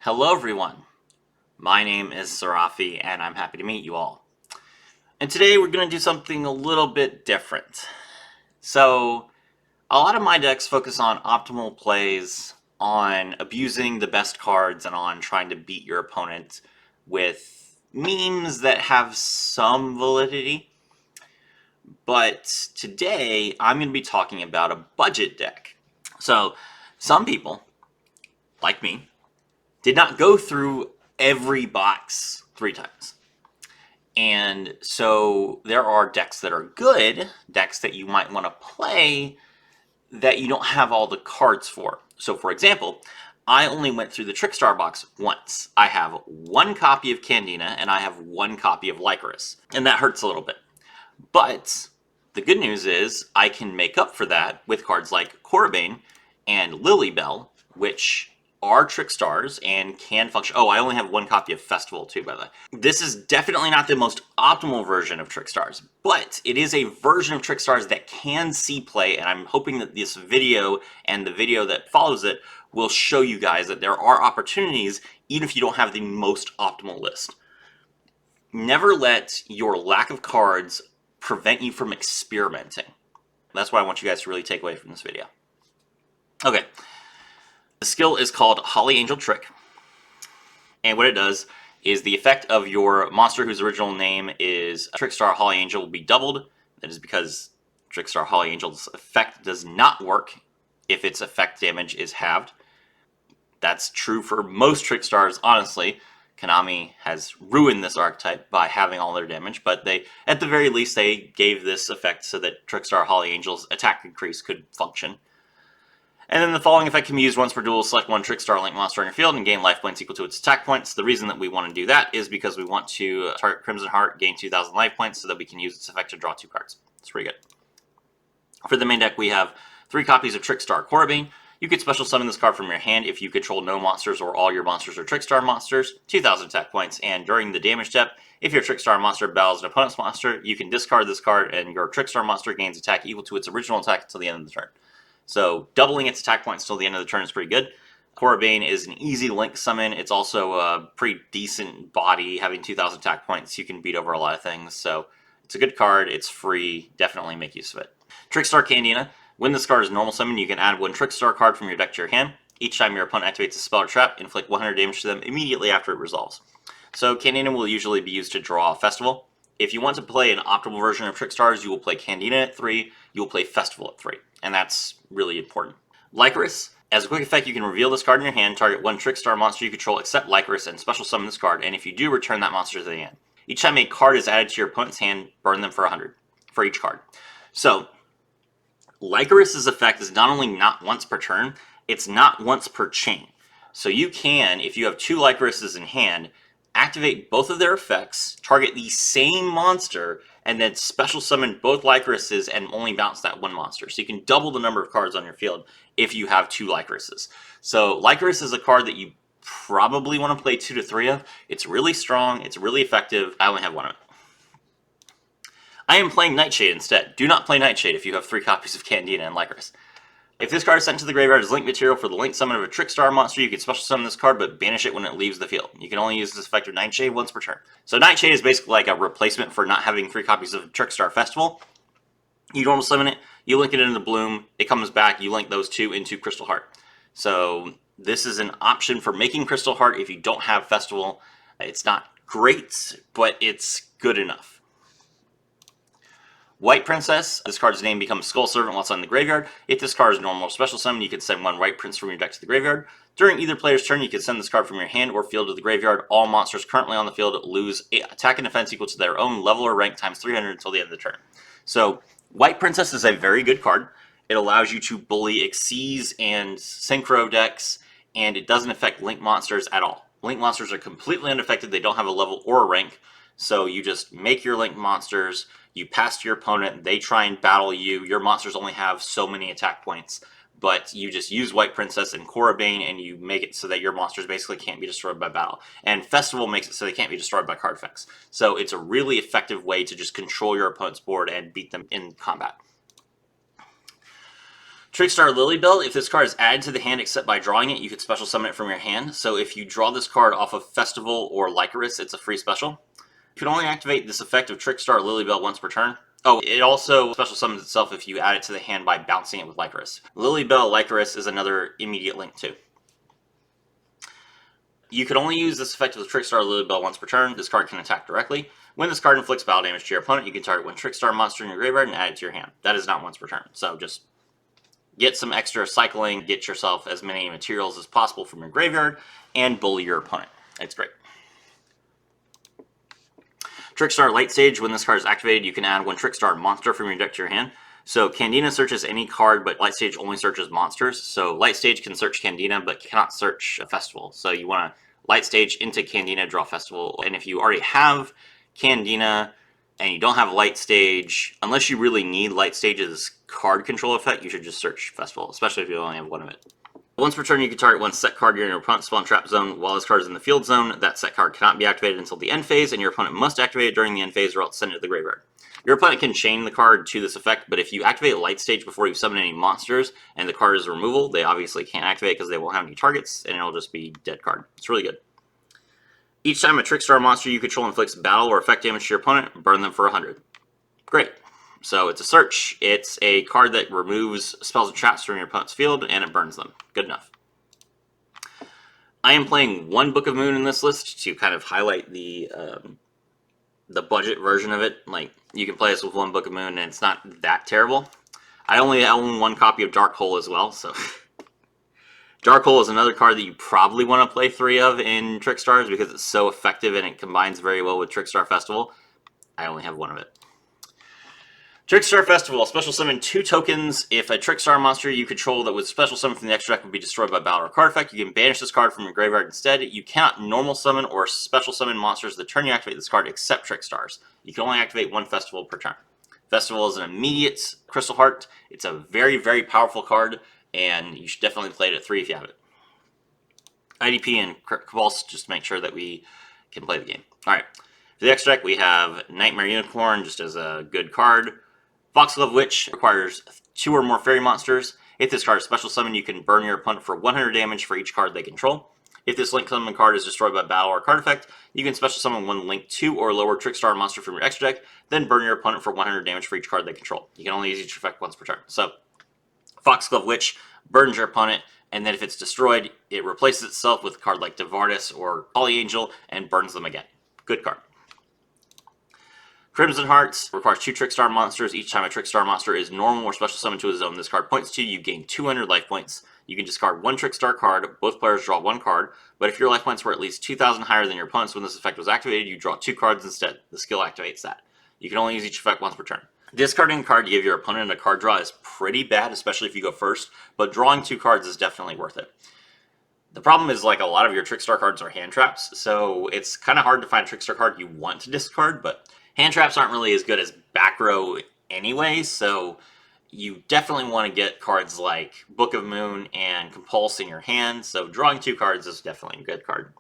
Hello everyone, my name is Sarafi and I'm happy to meet you all. And today we're going to do something a little bit different. So, a lot of my decks focus on optimal plays, on abusing the best cards, and on trying to beat your opponent with memes that have some validity. But today I'm going to be talking about a budget deck. So, some people, like me, did not go through every box 3 times. And so there are decks that are good, decks that you might want to play that you don't have all the cards for. So for example, I only went through the Trickstar box once. I have 1 copy of Candina and I have 1 copy of Lycoris. And that hurts a little bit. But the good news is I can make up for that with cards like Korribane and Lilybell, which are Trickstars and can function. Oh, I only have 1 copy of Festival too, by the way. This is definitely not the most optimal version of Trickstars, but it is a version of Trickstars that can see play, and I'm hoping that this video and the video that follows it will show you guys that there are opportunities even if you don't have the most optimal list. Never let your lack of cards prevent you from experimenting. That's what I want you guys to really take away from this video. Okay. The skill is called Holly Angel Trick, and what it does is the effect of your monster whose original name is Trickstar Holly Angel will be doubled. That is because Trickstar Holly Angel's effect does not work if its effect damage is halved. That's true for most Trickstars, honestly. Konami has ruined this archetype by having all their damage, but they, at the very least, they gave this effect so that Trickstar Holly Angel's attack increase could function. And then the following effect can be used once per duel. Select 1 Trickstar Link monster on your field and gain life points equal to its attack points. The reason that we want to do that is because we want to target Crimson Heart, gain 2,000 life points so that we can use its effect to draw 2 cards. It's pretty good. For the main deck, we have 3 copies of Trickstar Korribane. You could special summon this card from your hand if you control no monsters or all your monsters are Trickstar monsters, 2,000 attack points, and during the damage step, if your Trickstar monster battles an opponent's monster, you can discard this card and your Trickstar monster gains attack equal to its original attack until the end of the turn. So doubling its attack points till the end of the turn is pretty good. Korribane is an easy link summon. It's also a pretty decent body, having 2,000 attack points. You can beat over a lot of things, so it's a good card. It's free. Definitely make use of it. Trickstar Candina. When this card is normal summon, you can add 1 Trickstar card from your deck to your hand. Each time your opponent activates a spell or trap, inflict 100 damage to them immediately after it resolves. So Candina will usually be used to draw a Festival. If you want to play an optimal version of Trickstars, you will play Candina at 3, you will play Festival at 3, and that's really important. Lycoris. As a quick effect, you can reveal this card in your hand, target 1 Trickstar monster you control except Lycoris, and special summon this card, and if you do, return that monster to the hand. Each time a card is added to your opponent's hand, burn them for 100, for each card. So, Lycoris' effect is not only not once per turn, it's not once per chain. So you can, if you have 2 Lycorises in hand, activate both of their effects, target the same monster, and then special summon both Lycorises and only bounce that 1 monster. So you can double the number of cards on your field if you have 2 Lycorises. So Lycoris is a card that you probably want to play 2 to 3 of. It's really strong, it's really effective. I only have 1 of it. I am playing Nightshade instead. Do not play Nightshade if you have 3 copies of Candina and Lycoris. If this card is sent to the graveyard as link material for the link summon of a Trickstar monster, you can special summon this card, but banish it when it leaves the field. You can only use this effect of Nightshade once per turn. So Nightshade is basically like a replacement for not having 3 copies of Trickstar Festival. You normal summon it, you link it into Bloom, it comes back, you link those 2 into Crystal Heart. So this is an option for making Crystal Heart if you don't have Festival. It's not great, but it's good enough. White Princess. This card's name becomes Skull Servant while it's on the graveyard. If this card is normal or special summon, you can send 1 White Prince from your deck to the graveyard. During either player's turn, you can send this card from your hand or field to the graveyard. All monsters currently on the field lose attack and defense equal to their own level or rank times 300 until the end of the turn. So, White Princess is a very good card. It allows you to bully Xyz and Synchro decks, and it doesn't affect Link monsters at all. Link monsters are completely unaffected. They don't have a level or a rank. So you just make your Link monsters, you pass to your opponent, they try and battle you. Your monsters only have so many attack points, but you just use White Princess and Korribane and you make it so that your monsters basically can't be destroyed by battle. And Festival makes it so they can't be destroyed by card effects. So it's a really effective way to just control your opponent's board and beat them in combat. Trickstar Lilybell, if this card is added to the hand except by drawing it, you can special summon it from your hand. So if you draw this card off of Festival or Lycoris, it's a free special. You can only activate this effect of Trickstar Lilybell once per turn. Oh, it also special summons itself if you add it to the hand by bouncing it with Lycoris. Lilybell Lycoris is another immediate link too. You can only use this effect of the Trickstar Lilybell once per turn. This card can attack directly. When this card inflicts battle damage to your opponent, you can target one Trickstar monster in your graveyard and add it to your hand. That is not once per turn, so just get some extra cycling, get yourself as many materials as possible from your graveyard, and bully your opponent. It's great. Trickstar Light Stage, when this card is activated, you can add one Trickstar monster from your deck to your hand. So Candina searches any card, but Light Stage only searches monsters. So Light Stage can search Candina, but cannot search a Festival. So you want to Light Stage into Candina, draw Festival. And if you already have Candina and you don't have Light Stage, unless you really need Light Stage's card control effect, you should just search Festival, especially if you only have one of it. Once per turn, you can target one set card in your opponent's spawn trap zone. While this card is in the field zone, that set card cannot be activated until the end phase, and your opponent must activate it during the end phase or else send it to the graveyard. Your opponent can chain the card to this effect, but if you activate Light Stage before you summon any monsters and the card is removal, they obviously can't activate because they won't have any targets, and it'll just be dead card. It's really good. Each time a Trickstar monster you control inflicts battle or effect damage to your opponent, burn them for 100. Great. So it's a search. It's a card that removes spells and traps from your opponent's field, and it burns them. Good enough. I am playing one Book of Moon in this list to kind of highlight the budget version of it. Like, you can play this with one Book of Moon, and it's not that terrible. I only own one copy of Dark Hole as well, so... Dark Hole is another card that you probably want to play 3 of in Trickstars because it's so effective and it combines very well with Trickstar Festival. I only have one of it. Trickstar Festival, special summon 2 tokens. If a Trickstar monster you control that was special summoned from the extra deck would be destroyed by battle or card effect, you can banish this card from your graveyard instead. You cannot normal summon or special summon monsters the turn you activate this card except Trickstars. You can only activate 1 Festival per turn. Festival is an immediate Crystal Heart. It's a very, very powerful card, and you should definitely play it at 3 if you have it. IDP and Cabals, just make sure that we can play the game. Alright, for the extra deck we have Nightmare Unicorn, just as a good card. Foxglove Witch requires 2 or more fairy monsters. If this card is special summon, you can burn your opponent for 100 damage for each card they control. If this link summon card is destroyed by battle or card effect, you can special summon 1 link 2 or lower Trickstar monster from your extra deck, then burn your opponent for 100 damage for each card they control. You can only use each effect once per turn. So, Foxglove Witch burns your opponent, and then if it's destroyed, it replaces itself with a card like Devardis or Holly Angel and burns them again. Good card. Crimson Hearts requires 2 Trickstar monsters. Each time a Trickstar monster is normal or special summoned to a zone this card points to, you gain 200 life points. You can discard 1 Trickstar card. Both players draw 1 card. But if your life points were at least 2,000 higher than your opponent's when this effect was activated, you draw 2 cards instead. The skill activates that. You can only use each effect once per turn. Discarding a card to give your opponent a card draw is pretty bad, especially if you go first, but drawing 2 cards is definitely worth it. The problem is, like, a lot of your Trickstar cards are hand traps, so it's kind of hard to find a Trickstar card you want to discard, but hand traps aren't really as good as back row anyway, so you definitely want to get cards like Book of Moon and Compulse in your hand, so drawing 2 cards is definitely a good card.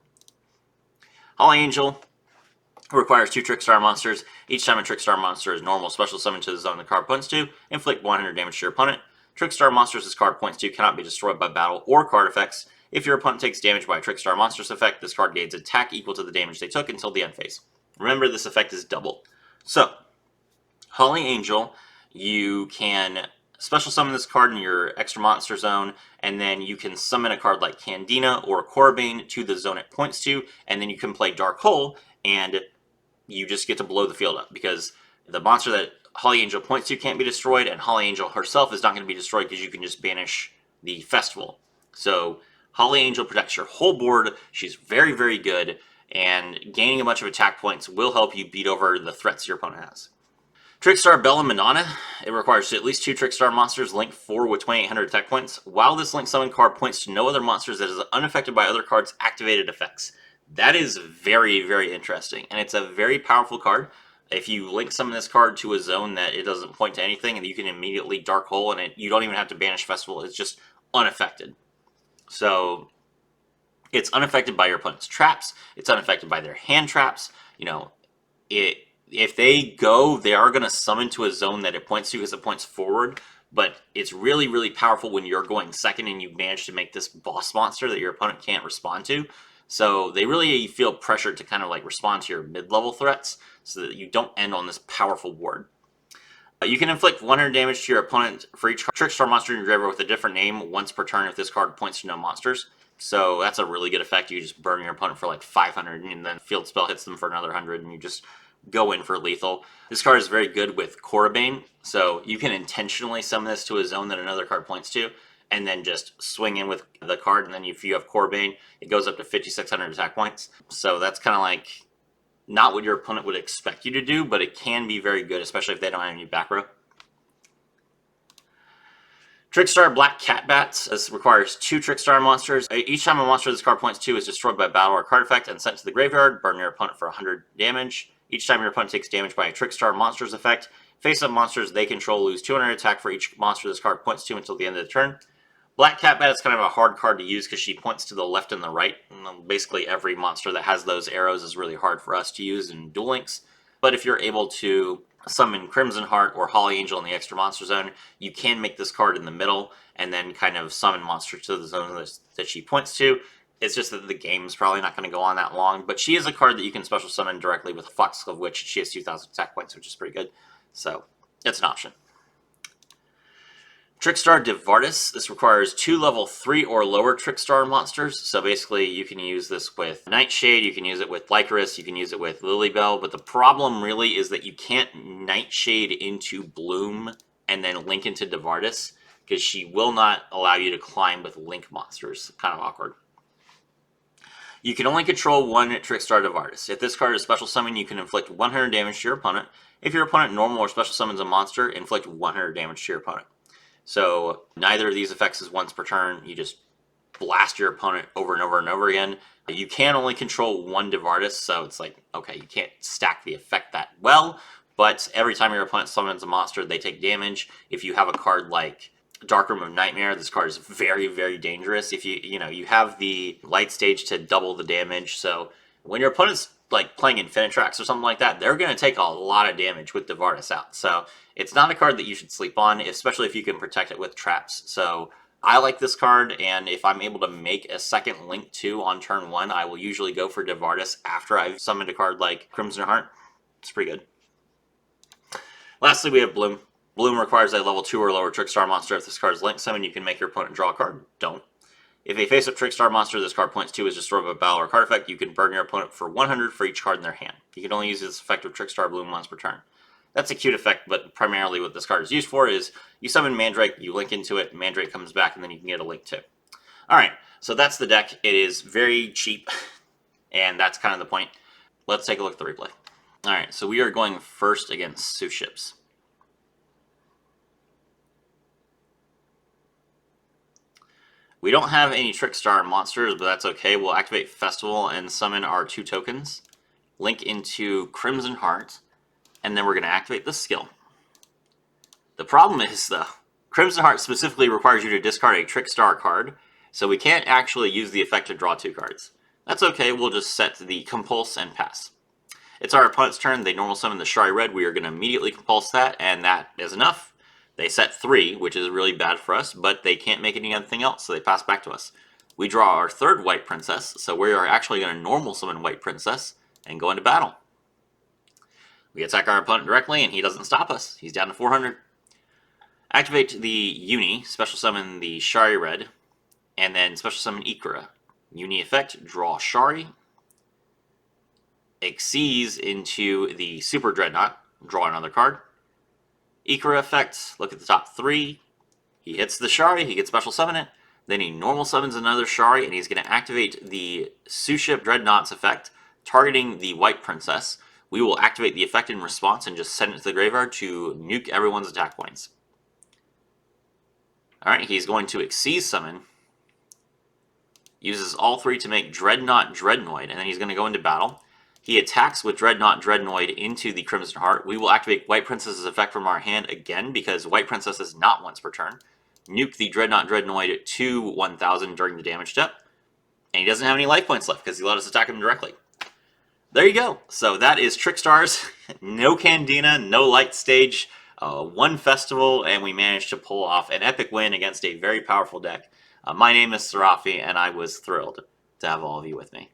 Holly Angel requires 2 Trickstar monsters. Each time a Trickstar monster is normal special summoned to the zone the card points to, inflict 100 damage to your opponent. Trickstar monsters this card points to cannot be destroyed by battle or card effects. If your opponent takes damage by a Trickstar monster's effect, this card gains attack equal to the damage they took until the end phase. Remember, this effect is doubled. So, Holly Angel, you can special summon this card in your extra monster zone, and then you can summon a card like Candina or Corbane to the zone it points to, and then you can play Dark Hole, and you just get to blow the field up, because the monster that Holly Angel points to can't be destroyed, and Holly Angel herself is not going to be destroyed because you can just banish the Festival. So, Holly Angel protects your whole board. She's very, very good, and gaining a bunch of attack points will help you beat over the threats your opponent has. Trickstar Bella Madonna. It requires at least 2 Trickstar monsters, link 4 with 2,800 attack points. While this link summon card points to no other monsters that is unaffected by other cards' activated effects. That is very, very interesting, and it's a very powerful card. If you link summon this card to a zone that it doesn't point to anything, and you can immediately Dark Hole, and you don't even have to banish Festival, it's just unaffected. So, it's unaffected by your opponent's traps, it's unaffected by their hand traps. You know, if they go, they are going to summon to a zone that it points to because it points forward. but it's really, really powerful when you're going second and you manage to make this boss monster that your opponent can't respond to. So they really feel pressured to kind of like respond to your mid-level threats so that you don't end on this powerful ward. You can inflict 100 damage to your opponent for each Trickstar monster in your graveyard with a different name once per turn if this card points to no monsters. So that's a really good effect. You just burn your opponent for like 500 and then field spell hits them for another 100 and you just go in for lethal. This card is very good with Korribane, so you can intentionally summon this to a zone that another card points to and then just swing in with the card, and then if you have Korribane, it goes up to 5,600 attack points. So that's kind of like not what your opponent would expect you to do, but it can be very good, especially if they don't have any back row. Trickstar Black Cat Bats. This requires 2 Trickstar monsters. Each time a monster this card points to is destroyed by battle or card effect and sent to the graveyard, burn your opponent for 100 damage. Each time your opponent takes damage by a Trickstar monster's effect, face-up monsters they control lose 200 attack for each monster this card points to until the end of the turn. Black Cat Bat is kind of a hard card to use because she points to the left and the right. And basically every monster that has those arrows is really hard for us to use in Duel Links. But if you're able to summon Crimson Heart or Holly Angel in the extra monster zone, you can make this card in the middle and then kind of summon monsters to the zone that she points to. It's just that the game's probably not going to go on that long. But she is a card that you can special summon directly with Fox of which she has 2,000 attack points, which is pretty good. So it's an option. Trickstar Devardis. This requires 2 level 3 or lower Trickstar monsters. So basically you can use this with Nightshade, you can use it with Lycoris, you can use it with Lilybell, but the problem really is that you can't Nightshade into Bloom and then link into Devardis because she will not allow you to climb with link monsters. Kind of awkward. You can only control 1 Trickstar Devardis. If this card is special summon, you can inflict 100 damage to your opponent. If your opponent normal or special summons a monster, inflict 100 damage to your opponent. So neither of these effects is once per turn. You just blast your opponent over and over and over again. You can only control 1 Devardis, so it's like, okay, you can't stack the effect that well, but every time your opponent summons a monster, they take damage. If you have a card like Darkroom of Nightmare, this card is very, very dangerous. If you have the light stage to double the damage, so when your opponent's like playing Infinitrax or something like that, they're going to take a lot of damage with Devardis out. So it's not a card that you should sleep on, especially if you can protect it with traps. So I like this card, and if I'm able to make a second Link 2 on turn 1, I will usually go for Devardis after I've summoned a card like Crimson Heart. It's pretty good. Lastly, we have Bloom. Bloom requires a level 2 or lower Trickstar monster. If this card is Link summon, you can make your opponent draw a card. Don't. If a face-up Trickstar monster this card points to is destroyed by battle or card effect, you can burn your opponent for 100 for each card in their hand. You can only use this effect of Trickstar Bloom once per turn. That's a cute effect, but primarily what this card is used for is you summon Mandrake, you link into it, Mandrake comes back, and then you can get a link too. Alright, so that's the deck. It is very cheap, and that's kind of the point. Let's take a look at the replay. Alright, so we are going first against Sue Ships. We don't have any Trickstar monsters, but that's okay. We'll activate Festival and summon our 2 tokens, link into Crimson Heart, and then we're going to activate the skill. The problem is, though, Crimson Heart specifically requires you to discard a Trickstar card, so we can't actually use the effect to draw 2 cards. That's okay, we'll just set the Compulse and pass. It's our opponent's turn. They normal summon the Shari Red. We are going to immediately Compulse that, and that is enough. They set 3, which is really bad for us, but they can't make anything else, so they pass back to us. We draw our 3rd White Princess, so we are actually going to normal summon White Princess and go into battle. We attack our opponent directly, and he doesn't stop us. He's down to 400. Activate the Uni, special summon the Shari Red, and then special summon Ikora. Uni effect, draw Shari. Exceeds into the Super Dreadnought, draw another card. Ikora effect, look at the top 3. He hits the Shari, he gets special summon it. Then he normal summons another Shari, and he's going to activate the Suship Dreadnought's effect, targeting the White Princess. We will activate the effect in response and just send it to the graveyard to nuke everyone's attack points. Alright, he's going to Exceed summon. Uses all 3 to make Dreadnought Dreadnoid, and then he's going to go into battle. He attacks with Dreadnought Dreadnoid into the Crimson Heart. We will activate White Princess's effect from our hand again because White Princess is not once per turn. Nuke the Dreadnought Dreadnoid to 1000 during the damage step. And he doesn't have any life points left because he let us attack him directly. There you go. So that is Trickstars. No Candina, no light stage. one festival, and we managed to pull off an epic win against a very powerful deck. My name is Sarafi, and I was thrilled to have all of you with me.